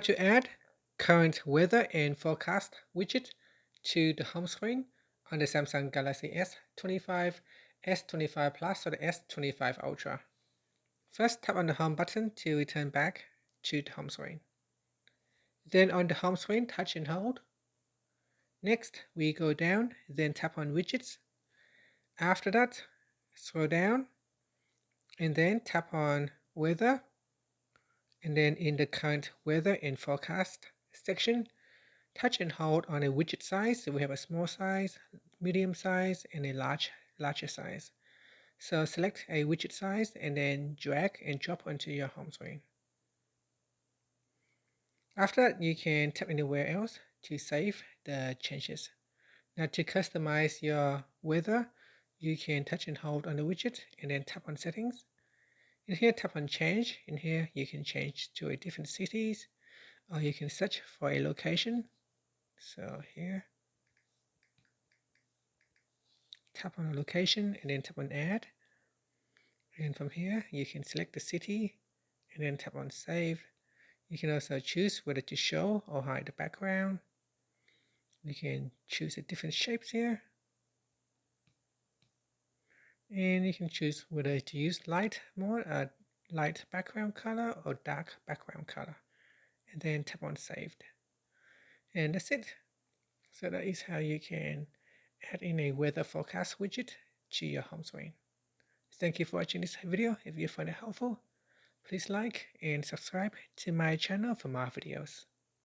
To add current weather and forecast widget to the home screen on the Samsung Galaxy S25, S25 Plus, or the S25 Ultra. First, tap on the home button to return back to the home screen. Then on the home screen, touch and hold. Next, we go down, then tap on widgets. After that, scroll down and then tap on weather. And then in the current weather and forecast section, touch and hold on a widget size. So we have a small size, medium size, and a larger size. So select a widget size and then drag and drop onto your home screen. After that, you can tap anywhere else to save the changes. Now to customize your weather, you can touch and hold on the widget and then tap on settings. In here, tap on change. In here, you can change to a different cities, or you can search for a location. So here, tap on a location and then tap on add. And from here, you can select the city and then tap on save. You can also choose whether to show or hide the background. You can choose the different shapes here. And you can choose whether to use light background color or dark background color. And then tap on saved. And that's it. So that is how you can add in a weather forecast widget to your home screen. Thank you for watching this video. If you find it helpful, please like and subscribe to my channel for more videos.